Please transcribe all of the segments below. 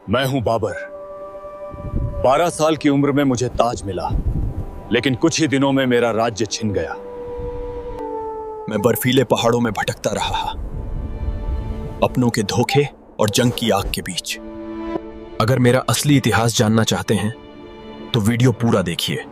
मैं हूं बाबर। 12 साल की उम्र में मुझे ताज मिला, लेकिन कुछ ही दिनों में मेरा राज्य छिन गया। मैं बर्फीले पहाड़ों में भटकता रहा, अपनों के धोखे और जंग की आग के बीच। अगर मेरा असली इतिहास जानना चाहते हैं तो वीडियो पूरा देखिए।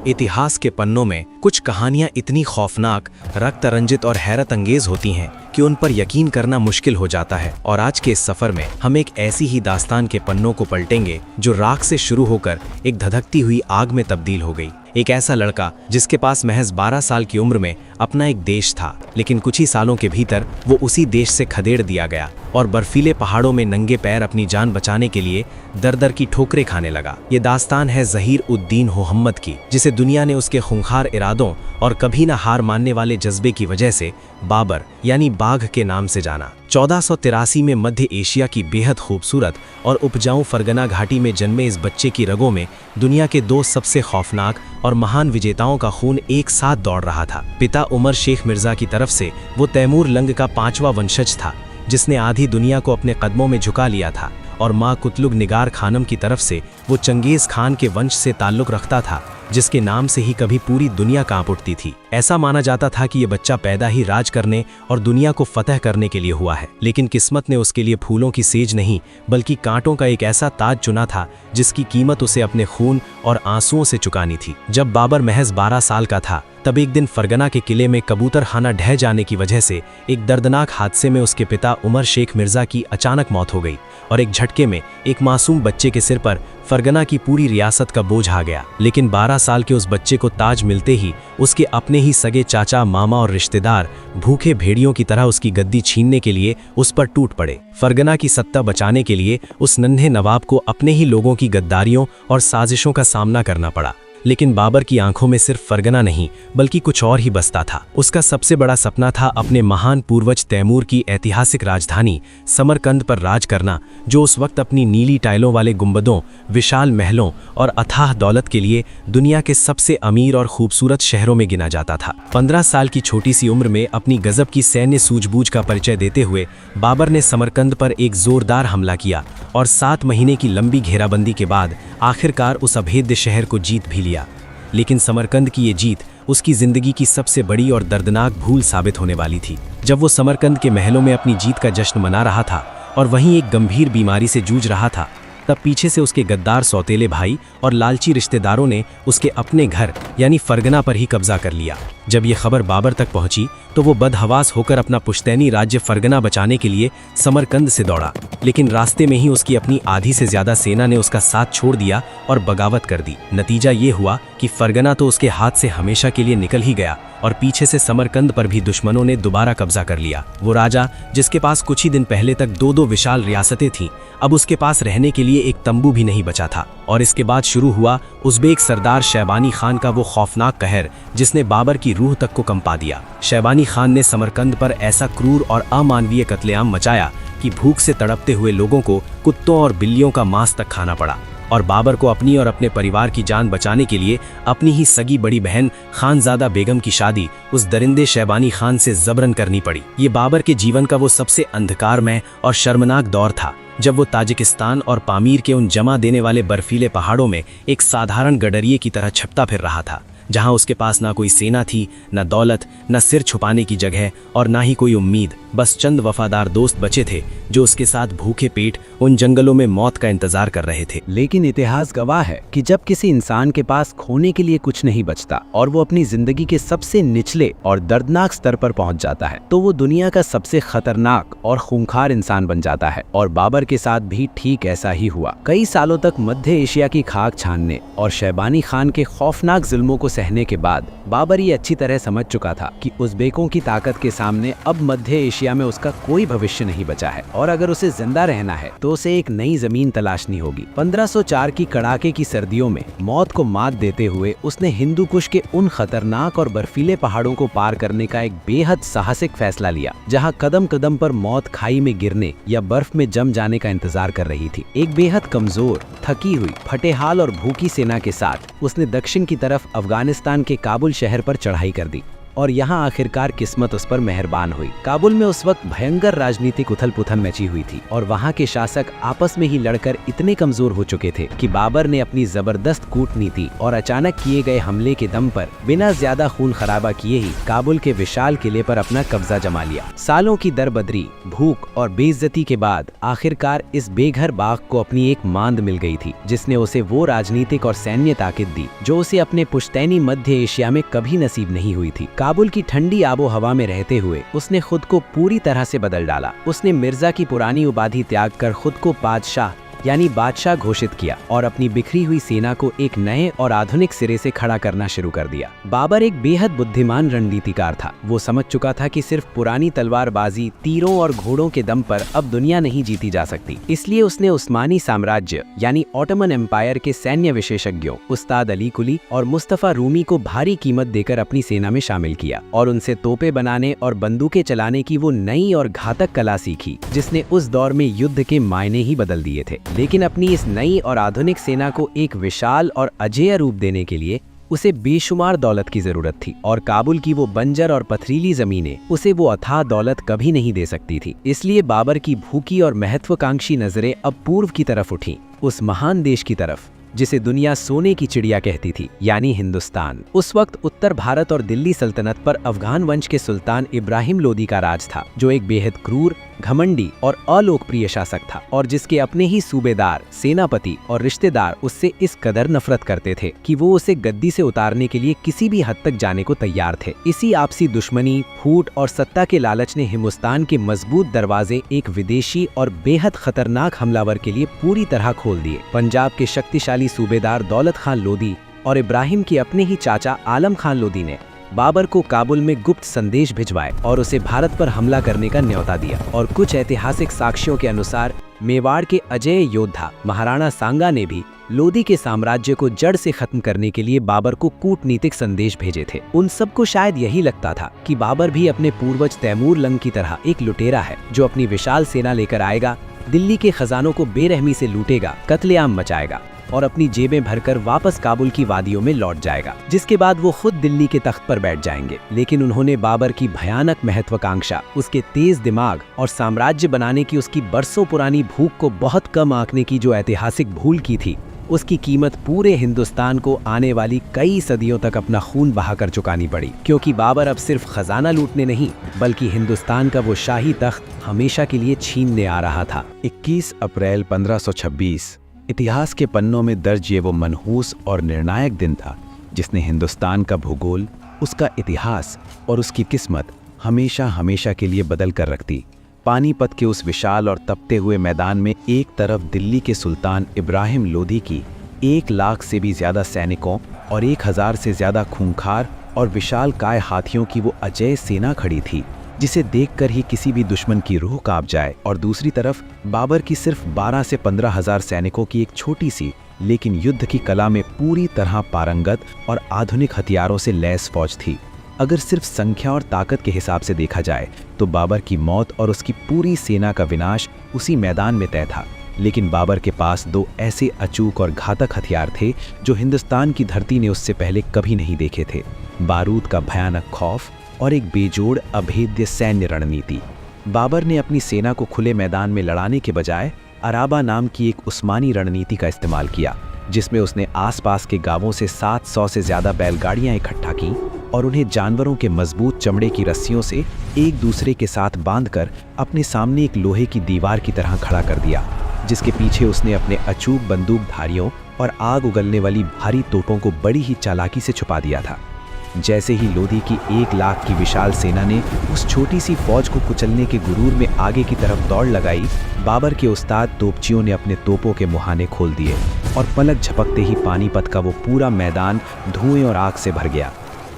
इतिहास के पन्नों में कुछ कहानियां इतनी खौफनाक, रक्त रंजित और हैरत अंगेज होती हैं कि उन पर यकीन करना मुश्किल हो जाता है। और आज के इस सफर में हम एक ऐसी ही दास्तान के पन्नों को पलटेंगे जो राख से शुरू होकर एक धधकती हुई आग में तब्दील हो गई। एक ऐसा लड़का जिसके पास महज 12 साल की उम्र में अपना एक देश था, लेकिन कुछ ही सालों के भीतर वो उसी देश से खदेड़ दिया गया और बर्फीले पहाड़ों में नंगे पैर अपनी जान बचाने के लिए दर दर की ठोकरें खाने लगा। ये दास्तान है ज़हीर उद्दीन मोहम्मद की, जिसे दुनिया ने उसके खूंखार इरादों और कभी ना हार मानने वाले जज्बे की वजह से बाबर यानी बाघ के नाम से जाना। 1483 में मध्य एशिया की बेहद खूबसूरत और उपजाऊ फरगना घाटी में जन्मे इस बच्चे की रगों में दुनिया के दो सबसे खौफनाक और महान विजेताओं का खून एक साथ दौड़ रहा था। पिता उमर शेख मिर्जा की तरफ से वो तैमूर लंग का 5वां वंशज था, जिसने आधी दुनिया को अपने कदमों में झुका लिया था, और माँ कुतलुग निगार खानम की तरफ से वो चंगेज खान के वंश से ताल्लुक रखता था, जिसके नाम से ही कभी पूरी दुनिया कांप उठती थी। ऐसा माना जाता था कि ये बच्चा पैदा ही राज करने और दुनिया को फतह करने के लिए हुआ है, लेकिन किस्मत ने उसके लिए फूलों की सेज नहीं बल्कि कांटों का एक ऐसा ताज चुना था जिसकी कीमत उसे अपने खून और आंसुओं से चुकानी थी। जब बाबर महज 12 साल का था, तब एक दिन फरगना के किले में कबूतर खाना ढह जाने की वजह से एक दर्दनाक हादसे में उसके पिता उमर शेख मिर्जा की अचानक मौत हो गई और एक झटके में एक मासूम बच्चे के सिर पर फरगना की पूरी रियासत का बोझ आ गया। लेकिन 12 साल के उस बच्चे को ताज मिलते ही उसके अपने ही सगे चाचा, मामा और रिश्तेदार भूखे भेड़ियों की तरह उसकी गद्दी छीनने के लिए उस पर टूट पड़े। फरगना की सत्ता बचाने के लिए उस नन्हे नवाब को अपने ही लोगों की गद्दारियों और साजिशों का सामना करना पड़ा। लेकिन बाबर की आंखों में सिर्फ फरगना नहीं बल्कि कुछ और ही बसता था। उसका सबसे बड़ा सपना था अपने महान पूर्वज तैमूर की ऐतिहासिक राजधानी समरकंद पर राज करना, जो उस वक्त अपनी नीली टाइलों वाले गुंबदों, विशाल महलों और अथाह दौलत के लिए दुनिया के सबसे अमीर और खूबसूरत शहरों में गिना जाता था। 15 साल की छोटी सी उम्र में अपनी गजब की सैन्य सूझबूझ का परिचय देते हुए बाबर ने समरकंद पर एक जोरदार हमला किया और 7 महीने की लंबी घेराबंदी के बाद आखिरकार उस अभेद्य शहर को जीत भी लिया। लेकिन समरकंद की ये जीत उसकी जिंदगी की सबसे बड़ी और दर्दनाक भूल साबित होने वाली थी। जब वो समरकंद के महलों में अपनी जीत का जश्न मना रहा था और वहीं एक गंभीर बीमारी से जूझ रहा था, तब पीछे से उसके गद्दार सौतेले भाई और लालची रिश्तेदारों ने उसके अपने घर यानी फरगना पर ही कब्जा कर लिया। जब ये खबर बाबर तक पहुंची तो वो बदहवास होकर अपना पुश्तैनी राज्य फरगना बचाने के लिए समरकंद से दौड़ा, लेकिन रास्ते में ही उसकी अपनी आधी से ज्यादा सेना ने उसका साथ छोड़ दिया और बगावत कर दी। नतीजा ये हुआ कि फरगना तो उसके हाथ से हमेशा के लिए निकल ही गया और पीछे से समरकंद पर भी दुश्मनों ने दोबारा कब्जा कर लिया। वो राजा जिसके पास कुछ ही दिन पहले तक 2-2 विशाल रियासतें थीं, अब उसके पास रहने के लिए एक तंबू भी नहीं बचा था। और इसके बाद शुरू हुआ उज़्बेक सरदार शैबानी खान का वो खौफनाक कहर, जिसने बाबर की रूह तक को कंपा दिया। शैबानी खान ने समरकंद पर ऐसा क्रूर और अमानवीय कत्लेआम मचाया कि भूख से तड़पते हुए लोगों को कुत्तों और बिल्लियों का मांस तक खाना पड़ा, और बाबर को अपनी और अपने परिवार की जान बचाने के लिए अपनी ही सगी बड़ी बहन खानजादा बेगम की शादी उस दरिंदे शैबानी खान से जबरन करनी पड़ी। ये बाबर के जीवन का वो सबसे अंधकारमय और शर्मनाक दौर था, जब वो ताजिकिस्तान और पामीर के उन जमा देने वाले बर्फीले पहाड़ों में एक साधारण गडरिये की तरह छपता फिर रहा था, जहां उसके पास ना कोई सेना थी, न दौलत, न सिर छुपाने की जगह और ना ही कोई उम्मीद। बस चंद वफादार दोस्त बचे थे जो उसके साथ भूखे पेट उन जंगलों में मौत का इंतजार कर रहे थे। लेकिन इतिहास गवाह है कि जब किसी इंसान के पास खोने के लिए कुछ नहीं बचता और वो अपनी जिंदगी के सबसे निचले और दर्दनाक स्तर पर पहुंच जाता है, तो वो दुनिया का सबसे खतरनाक और खूंखार इंसान बन जाता है। और बाबर के साथ भी ठीक ऐसा ही हुआ। कई सालों तक मध्य एशिया की खाक छानने और शैबानी खान के खौफनाक जुल्मों को सहने के बाद बाबर ये अच्छी तरह समझ चुका था कि उज़्बेकों की ताकत के सामने अब मध्य एशिया में उसका कोई भविष्य नहीं बचा है, और अगर उसे जिंदा रहना है तो उसे एक नई जमीन तलाशनी होगी। 1504 की कड़ाके की सर्दियों में मौत को मात देते हुए उसने हिंदू कुश के उन खतरनाक और बर्फीले पहाड़ों को पार करने का एक बेहद साहसिक फैसला लिया, जहां कदम कदम पर मौत खाई में गिरने या बर्फ में जम जाने का इंतजार कर रही थी। एक बेहद कमजोर, थकी हुई, फटेहाल और भूखी सेना के साथ उसने दक्षिण की तरफ अफगानिस्तान के काबुल शहर पर चढ़ाई कर दी और यहाँ आखिरकार किस्मत उस पर मेहरबान हुई। काबुल में उस वक्त भयंकर राजनीतिक उथल पुथल मची हुई थी और वहाँ के शासक आपस में ही लड़कर इतने कमजोर हो चुके थे कि बाबर ने अपनी जबरदस्त कूटनीति और अचानक किए गए हमले के दम पर बिना ज्यादा खून खराबा किए ही काबुल के विशाल किले पर अपना कब्जा जमा लिया। सालों की दरबदरी, भूख और बेइज्जती के बाद आखिरकार इस बेघर बाग को अपनी एक मांद मिल गई थी, जिसने उसे वो राजनीतिक और सैन्य ताकत दी जो उसे अपने पुश्तैनी मध्य एशिया में कभी नसीब नहीं हुई थी। काबुल की ठंडी आबो हवा में रहते हुए उसने खुद को पूरी तरह से बदल डाला। उसने मिर्जा की पुरानी उपाधि त्याग कर खुद को बादशाह यानी बादशाह घोषित किया और अपनी बिखरी हुई सेना को एक नए और आधुनिक सिरे से खड़ा करना शुरू कर दिया। बाबर एक बेहद बुद्धिमान रणनीतिकार था। वो समझ चुका था कि सिर्फ पुरानी तलवारबाजी, तीरों और घोड़ों के दम पर अब दुनिया नहीं जीती जा सकती। इसलिए उसने उस्मानी साम्राज्य यानी ऑटोमन एम्पायर के सैन्य विशेषज्ञों उस्ताद अली कुली और मुस्तफा रूमी को भारी कीमत देकर अपनी सेना में शामिल किया और उनसे तोपे बनाने और बंदूकें चलाने की वो नई और घातक कला सीखी जिसने उस दौर में युद्ध के मायने ही बदल दिए थे। लेकिन अपनी इस नई और आधुनिक सेना को एक विशाल और अजेय रूप देने के लिए उसे बेशुमार दौलत की जरूरत थी और काबुल की वो बंजर और पथरीली जमीनें उसे वो अथाह दौलत कभी नहीं दे सकती थी। इसलिए बाबर की भूखी और महत्वाकांक्षी नजरें अब पूर्व की तरफ उठीं, उस महान देश की तरफ जिसे दुनिया सोने की चिड़िया कहती थी, यानी हिंदुस्तान। उस वक्त उत्तर भारत और दिल्ली सल्तनत पर अफगान वंश के सुल्तान इब्राहिम लोदी का राज था, जो एक बेहद क्रूर, घमंडी और अलोकप्रिय शासक था और जिसके अपने ही सूबेदार, सेनापति और रिश्तेदार उससे इस कदर नफरत करते थे कि वो उसे गद्दी से उतारने के लिए किसी भी हद तक जाने को तैयार थे। इसी आपसी दुश्मनी, फूट और सत्ता के लालच ने हिंदुस्तान के मजबूत दरवाजे एक विदेशी और बेहद खतरनाक हमलावर के लिए पूरी तरह खोल दिए। पंजाब के शक्तिशाली सूबेदार दौलत खान लोदी और इब्राहिम के अपने ही चाचा आलम खान लोदी ने बाबर को काबुल में गुप्त संदेश भिजवाए और उसे भारत पर हमला करने का न्योता दिया। और कुछ ऐतिहासिक साक्ष्यों के अनुसार मेवाड़ के अजेय योद्धा महाराणा सांगा ने भी लोदी के साम्राज्य को जड़ से खत्म करने के लिए बाबर को कूटनीतिक संदेश भेजे थे। उन सबको शायद यही लगता था कि बाबर भी अपने पूर्वज तैमूर लंग की तरह एक लुटेरा है जो अपनी विशाल सेना लेकर आएगा, दिल्ली के खजानों को बेरहमी से लूटेगा, कत्लेआम मचाएगा और अपनी जेबें भरकर वापस काबुल की वादियों में लौट जाएगा, जिसके बाद वो खुद दिल्ली के तख्त पर बैठ जाएंगे। लेकिन उन्होंने बाबर की भयानक महत्वाकांक्षा, उसके तेज दिमाग और साम्राज्य बनाने की उसकी बरसों पुरानी भूख को बहुत कम आंकने की जो ऐतिहासिक भूल की थी, उसकी कीमत पूरे हिंदुस्तान को आने वाली कई सदियों तक अपना खून बहाकर चुकानी पड़ी। क्योंकि बाबर अब सिर्फ खजाना लूटने नहीं बल्कि हिंदुस्तान का वो शाही तख्त हमेशा के लिए छीनने आ रहा था। 21 अप्रैल 1526 इतिहास के पन्नों में दर्ज ये वो मनहूस और निर्णायक दिन था जिसने हिंदुस्तान का भूगोल, उसका इतिहास और उसकी किस्मत हमेशा हमेशा के लिए बदल कर रख दी। पानीपत के उस विशाल और तपते हुए मैदान में एक तरफ दिल्ली के सुल्तान इब्राहिम लोदी की 1 लाख से भी ज्यादा सैनिकों और 1000 से ज्यादा खूंखार और विशाल काय हाथियों की वो अजेय सेना खड़ी थी जिसे देखकर ही किसी भी दुश्मन की रूह कांप जाए, और दूसरी तरफ बाबर की सिर्फ 12 से 15 हजार सैनिकों की एक छोटी सी लेकिन युद्ध की कला में पूरी तरह पारंगत और आधुनिक हथियारों से लैस फौज थी। अगर सिर्फ संख्या और ताकत के हिसाब से देखा जाए तो बाबर की मौत और उसकी पूरी सेना का विनाश उसी मैदान में तय था। लेकिन बाबर के पास 2 ऐसे अचूक और घातक हथियार थे जो हिंदुस्तान की धरती ने उससे पहले कभी नहीं देखे थे। बारूद का भयानक खौफ और एक बेजोड़ अभेद्य सैन्य रणनीति। बाबर ने अपनी सेना को खुले मैदान में लड़ाने के बजाय अराबा नाम की एक उस्मानी रणनीति का इस्तेमाल किया, जिसमें उसने आसपास के गांवों से 700 से ज्यादा बैलगाड़ियां इकट्ठा की और उन्हें जानवरों के मजबूत चमड़े की रस्सियों से एक दूसरे के साथ बांधकर अपने सामने एक लोहे की दीवार की तरह खड़ा कर दिया, जिसके पीछे उसने अपने अचूक बंदूकधारियों और आग उगलने वाली भारी तोपों को बड़ी ही चालाकी से छुपा दिया था। जैसे ही लोदी की 1 लाख की विशाल सेना ने उस छोटी सी फौज को कुचलने के गुरूर में आगे की तरफ दौड़ लगाई, बाबर के उस्ताद तोपचियों ने अपने तोपों के मुहाने खोल दिए और पलक झपकते ही पानीपत का वो पूरा मैदान धुएं और आग से भर गया।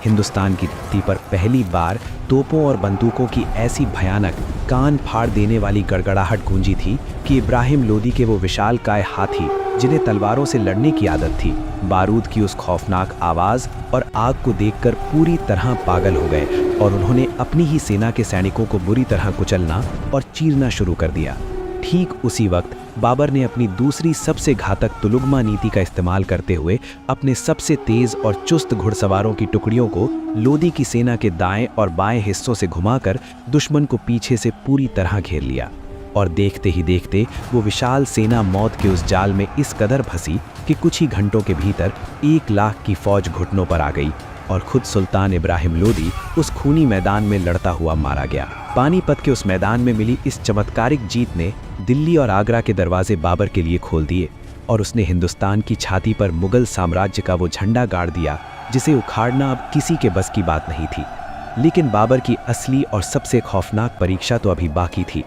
हिंदुस्तान की धरती पर पहली बार तोपों और बंदूकों की ऐसी भयानक, कान फाड़ देने वाली गड़गड़ाहट गूंजी थी कि इब्राहिम लोदी के वो विशालकाय हाथी, जिन्हें तलवारों से लड़ने की आदत थी, बारूद की उस खौफनाक आवाज और आग को देखकर पूरी तरह पागल हो गए और उन्होंने अपनी ही सेना के सैनिकों को बुरी तरह कुचलना और चीरना शुरू कर दिया। ठीक उसी वक्त बाबर ने अपनी दूसरी सबसे घातक तुलुगमा नीति का इस्तेमाल करते हुए अपने सबसे तेज और चुस्त घुड़सवारों की टुकड़ियों को लोदी की सेना के दाएं और बाएं हिस्सों से घुमाकर दुश्मन को पीछे से पूरी तरह घेर लिया। और देखते ही देखते वो विशाल सेना मौत के उस जाल में इस कदर फंसी कि कुछ ही घंटों के भीतर 1 लाख की फौज घुटनों पर आ गई और खुद सुल्तान इब्राहिम लोदी उस खूनी मैदान में लड़ता हुआ मारा गया। पानीपत के उस मैदान में मिली इस चमत्कारिक जीत ने दिल्ली और आगरा के दरवाजे बाबर के लिए खोल दिए और उसने हिंदुस्तान की छाती पर मुगल साम्राज्य का वो झंडा गाड़ दिया जिसे उखाड़ना अब किसी के बस की बात नहीं थी। लेकिन बाबर की असली और सबसे खौफनाक परीक्षा तो अभी बाकी थी।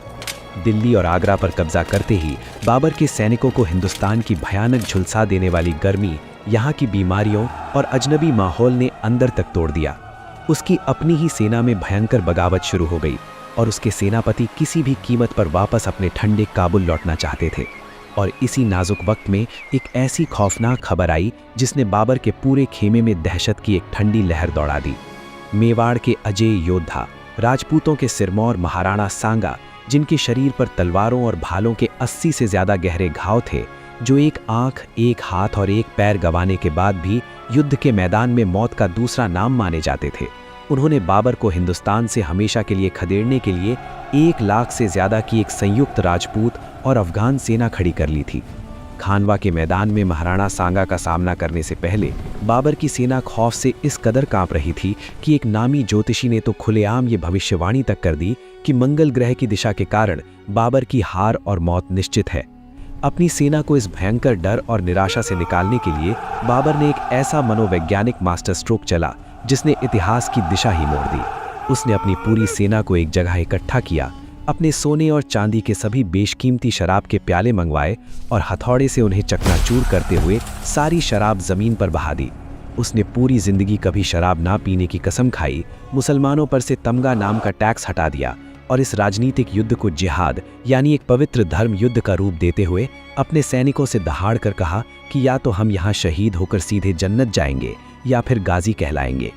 दिल्ली और आगरा पर कब्जा करते ही बाबर के सैनिकों को हिंदुस्तान की भयानक झुलसा देने वाली गर्मी, यहाँ की बीमारियों और अजनबी माहौल ने अंदर तक तोड़ दिया। उसकी अपनी ही सेना में भयंकर बगावत शुरू हो गई और उसके सेनापति किसी भी कीमत पर वापस अपने ठंडे काबुल लौटना चाहते थे। और इसी नाजुक वक्त में एक ऐसी खौफनाक खबर आई जिसने बाबर के पूरे खेमे में दहशत की एक ठंडी लहर दौड़ा दी। मेवाड़ के अजेय योद्धा, राजपूतों के सिरमौर महाराणा सांगा, जिनके शरीर पर तलवारों और भालों के 80 से ज़्यादा गहरे घाव थे, जो एक आंख, एक हाथ और एक पैर गंवाने के बाद भी युद्ध के मैदान में मौत का दूसरा नाम माने जाते थे, उन्होंने बाबर को हिंदुस्तान से हमेशा के लिए खदेड़ने के लिए 1 लाख से ज़्यादा की एक संयुक्त राजपूत और अफगान सेना खड़ी कर ली थी। खानवा के मैदान में महाराणा सांगा का सामना करने से पहले बाबर की सेना खौफ से इस कदर कांप रही थी कि एक नामी ज्योतिषी ने तो खुलेआम ये भविष्यवाणी तक कर दी कि मंगल ग्रह की दिशा के कारण बाबर की हार और मौत निश्चित है। अपनी सेना को इस भयंकर डर और निराशा से निकालने के लिए बाबर ने एक ऐसा मनोवैज्ञानिक मास्टर स्ट्रोक चला जिसने इतिहास की दिशा ही मोड़ दी। उसने अपनी पूरी सेना को एक जगह इकट्ठा किया, अपने सोने और चांदी के सभी बेशकीमती शराब के प्याले मंगवाए और हथौड़े से उन्हें चकनाचूर करते हुए सारी शराब जमीन पर बहा दी। उसने पूरी जिंदगी कभी शराब ना पीने की कसम खाई, मुसलमानों पर से तमगा नाम का टैक्स हटा दिया और इस राजनीतिक युद्ध को जिहाद यानी एक पवित्र धर्म युद्ध का रूप देते हुए अपने सैनिकों से दहाड़ कर कहा कि या तो हम यहाँ शहीद होकर सीधे जन्नत जाएंगे या फिर गाजी कहलाएंगे।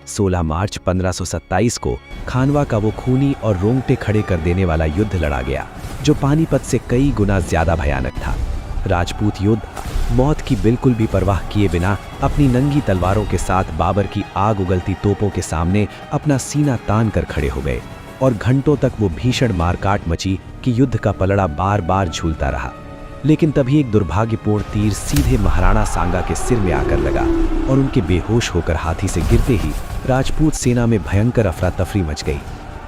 16 मार्च 1527 को खानवा का वो खूनी और रोंगटे खड़े कर देने वाला युद्ध लड़ा गया, जो पानीपत से कई गुना ज्यादा भयानक था। राजपूत योद्धा मौत की बिल्कुल भी परवाह किए बिना अपनी नंगी तलवारों के साथ बाबर की आग उगलती तोपों के सामने अपना सीना तान कर खड़े हो गए और घंटों तक वो भीषण मारकाट मची कि युद्ध का पलड़ा बार बार झूलता रहा। लेकिन तभी एक दुर्भाग्यपूर्ण तीर सीधे महाराणा सांगा के सिर में आकर लगा और उनके बेहोश होकर हाथी से गिरते ही राजपूत सेना में भयंकर अफरा तफरी मच गई।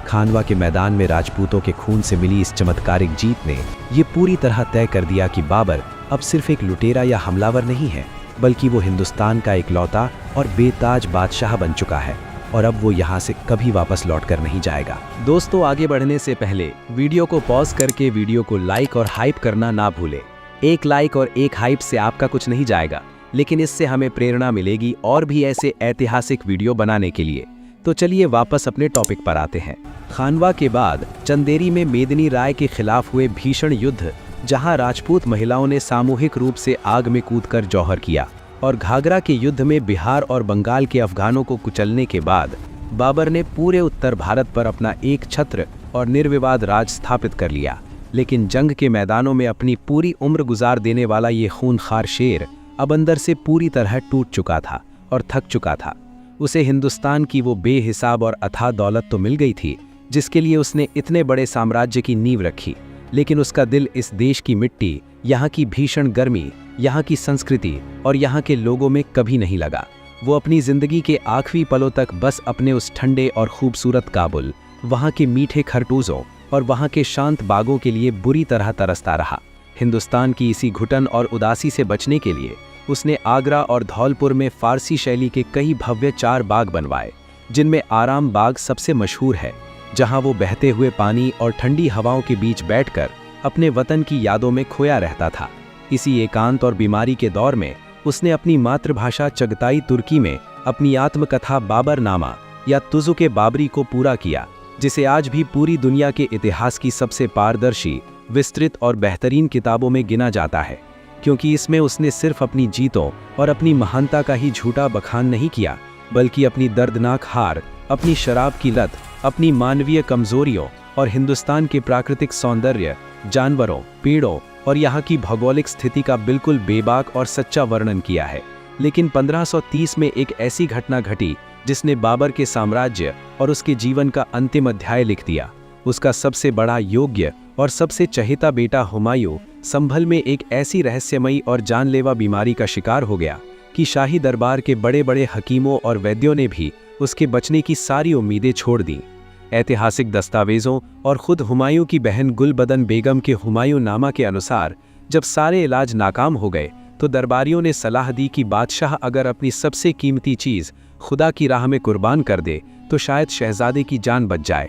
खानवा के मैदान में राजपूतों के खून से मिली इस चमत्कारिक जीत ने ये पूरी तरह तय कर दिया कि बाबर अब सिर्फ एक लुटेरा या हमलावर नहीं है, बल्कि वो हिंदुस्तान का इकलौता और बेताज बादशाह बन चुका है और अब वो यहाँ से कभी वापस लौटकर नहीं जाएगा। दोस्तों, आगे बढ़ने से पहले वीडियो को पॉज करके वीडियो को लाइक और हाइप करना ना भूलें। एक लाइक और एक हाइप से आपका कुछ नहीं जाएगा, लेकिन इससे हमें प्रेरणा मिलेगी और भी ऐसे ऐतिहासिक वीडियो बनाने के लिए। तो चलिए वापस अपने टॉपिक पर आते हैं। खानवा के बाद चंदेरी में मेदिनी राय के खिलाफ हुए भीषण युद्ध, जहां राजपूत महिलाओं ने सामूहिक रूप से आग में कूदकर जौहर किया, और घाघरा के युद्ध में बिहार और बंगाल के अफगानों को कुचलने के बाद बाबर ने पूरे उत्तर भारत पर अपना एक छत्र और निर्विवाद राज स्थापित कर लिया। लेकिन जंग के मैदानों में अपनी पूरी उम्र गुजार देने वाला ये खूनखार शेर अब अंदर से पूरी तरह टूट चुका था और थक चुका था। उसे हिंदुस्तान की वो बेहिसाब और अथाह दौलत तो मिल गई थी जिसके लिए उसने इतने बड़े साम्राज्य की नींव रखी, लेकिन उसका दिल इस देश की मिट्टी, यहाँ की भीषण गर्मी, यहाँ की संस्कृति और यहाँ के लोगों में कभी नहीं लगा। वो अपनी जिंदगी के आखिरी पलों तक बस अपने उस ठंडे और खूबसूरत काबुल, वहाँ के मीठे खरतूजों और वहाँ के शांत बागों के लिए बुरी तरह तरसता रहा। हिंदुस्तान की इसी घुटन और उदासी से बचने के लिए उसने आगरा और धौलपुर में फारसी शैली के कई भव्य 4 बाग बनवाए, जिनमें आराम बाग सबसे मशहूर है, जहाँ वो बहते हुए पानी और ठंडी हवाओं के बीच बैठकर अपने वतन की यादों में खोया रहता था। इसी एकांत और बीमारी के दौर में उसने अपनी मातृभाषा चगताई तुर्की में अपनी आत्मकथा बाबरनामा या तुजुके बाबरी को पूरा किया, जिसे आज भी पूरी दुनिया के इतिहास की सबसे पारदर्शी, विस्तृत और बेहतरीन किताबों में गिना जाता है, क्योंकि इसमें उसने सिर्फ अपनी जीतों और अपनी महानता का ही झूठा बखान नहीं किया, बल्कि अपनी दर्दनाक हार, अपनी शराब की लत अपनी मानवीय कमजोरियों और हिंदुस्तान के प्राकृतिक सौंदर्य, जानवरों, पेड़ों और यहाँ की भौगोलिक स्थिति का बिल्कुल बेबाक और सच्चा वर्णन किया है। लेकिन 1530 में एक ऐसी घटना घटी जिसने बाबर के साम्राज्य और उसके जीवन का अंतिम अध्याय लिख दिया। उसका सबसे बड़ा योग्य और सबसे चहेता बेटा हुमायूं संभल में एक ऐसी रहस्यमयी और जानलेवा बीमारी का शिकार हो गया कि शाही दरबार के बड़े बड़े हकीमों और वैद्यों ने भी उसके बचने की सारी उम्मीदें छोड़ दी। ऐतिहासिक दस्तावेजों और खुद हुमायूं की बहन गुलबदन बेगम के हुमायूं नामा के अनुसार जब सारे इलाज नाकाम हो गए तो दरबारियों ने सलाह दी कि बादशाह अगर अपनी सबसे कीमती चीज़ खुदा की राह में कुर्बान कर दे तो शायद शहजादे की जान बच जाए।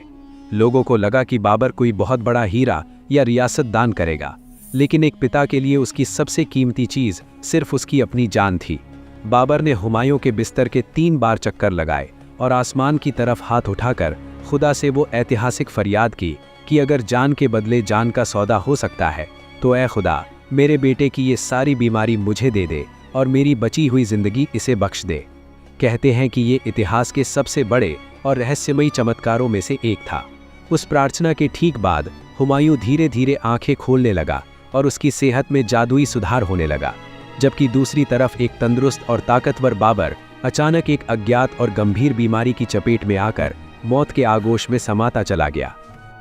लोगों को लगा कि बाबर कोई बहुत बड़ा हीरा या रियासत दान करेगा, लेकिन एक पिता के लिए उसकी सबसे कीमती चीज़ सिर्फ उसकी अपनी जान थी। बाबर ने हुमायूं के बिस्तर के 3 बार चक्कर लगाए और आसमान की तरफ हाथ उठाकर खुदा से वो ऐतिहासिक फरियाद की कि अगर जान के बदले जान का सौदा हो सकता है तो ऐ खुदा, मेरे बेटे की ये सारी बीमारी मुझे दे दे और मेरी बची हुई जिंदगी इसे बख्श दे। कहते हैं कि ये इतिहास के सबसे बड़े और रहस्यमयी चमत्कारों में से एक था। उस प्रार्थना के ठीक बाद हुमायूं धीरे धीरे आंखें खोलने लगा और उसकी सेहत में जादुई सुधार होने लगा, जबकि दूसरी तरफ एक तंदुरुस्त और ताकतवर बाबर अचानक एक अज्ञात और गंभीर बीमारी की चपेट में आकर मौत के आगोश में समाता चला गया।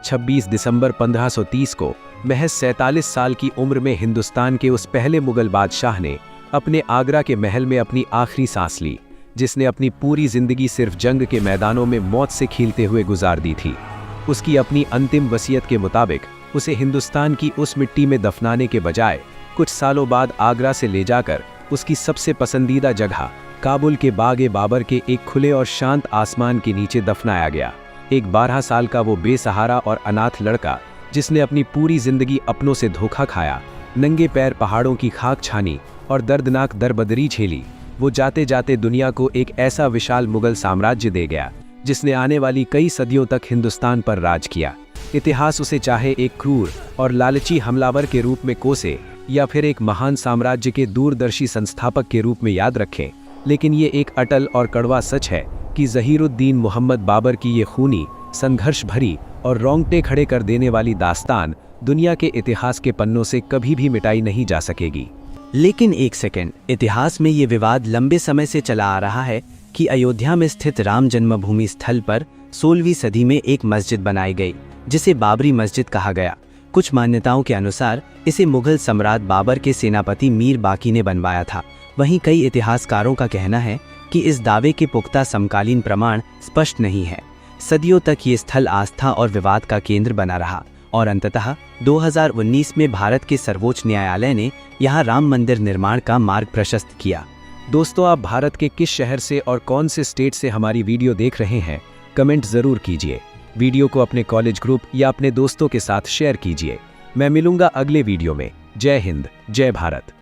26 दिसंबर 1530 को महज 47 साल की उम्र में हिंदुस्तान के उस पहले मुगल बादशाह ने अपने आगरा के महल में अपनी आखिरी सांस ली, जिसने अपनी पूरी जिंदगी सिर्फ जंग के मैदानों में मौत से खीलते हुए गुजार दी थी। उसकी अपनी अंतिम वसीयत के मुताबिक उसे हिंदुस्तान की उस मिट्टी में दफनाने के बजाय कुछ सालों बाद आगरा से ले जाकर उसकी सबसे पसंदीदा जगह काबुल के बागे बाबर के एक खुले और शांत आसमान के नीचे दफनाया गया। एक 12 साल का वो बेसहारा और अनाथ लड़का जिसने अपनी पूरी जिंदगी अपनों से धोखा खाया, नंगे पैर पहाड़ों की खाक छानी और दर्दनाक दरबदरी झेली, वो जाते जाते दुनिया को एक ऐसा विशाल मुगल साम्राज्य दे गया जिसने आने वाली कई सदियों तक हिंदुस्तान पर राज किया। इतिहास उसे चाहे एक क्रूर और लालची हमलावर के रूप में कोसे या फिर एक महान साम्राज्य के दूरदर्शी संस्थापक के रूप में याद रखें, लेकिन ये एक अटल और कड़वा सच है कि ज़हीरुद्दीन मोहम्मद बाबर की ये खूनी, संघर्ष भरी और रोंगटे खड़े कर देने वाली दास्तान दुनिया के इतिहास के पन्नों से कभी भी मिटाई नहीं जा सकेगी। लेकिन एक सेकंड, इतिहास में ये विवाद लंबे समय से चला आ रहा है कि अयोध्या में स्थित राम जन्मभूमि स्थल पर 16वीं सदी में एक मस्जिद बनाई गई जिसे बाबरी मस्जिद कहा गया। कुछ मान्यताओं के अनुसार इसे मुगल सम्राट बाबर के सेनापति मीर बाकी ने बनवाया था। वहीं कई इतिहासकारों का कहना है कि इस दावे के पुख्ता समकालीन प्रमाण स्पष्ट नहीं है। सदियों तक ये स्थल आस्था और विवाद का केंद्र बना रहा और अंततः 2019 में भारत के सर्वोच्च न्यायालय ने यहाँ राम मंदिर निर्माण का मार्ग प्रशस्त किया। दोस्तों, आप भारत के किस शहर से और कौन से स्टेट से हमारी वीडियो देख रहे हैं, कमेंट ज़रूर कीजिए। वीडियो को अपने कॉलेज ग्रुप या अपने दोस्तों के साथ शेयर कीजिए। मैं मिलूंगा अगले वीडियो में। जय हिंद, जय भारत।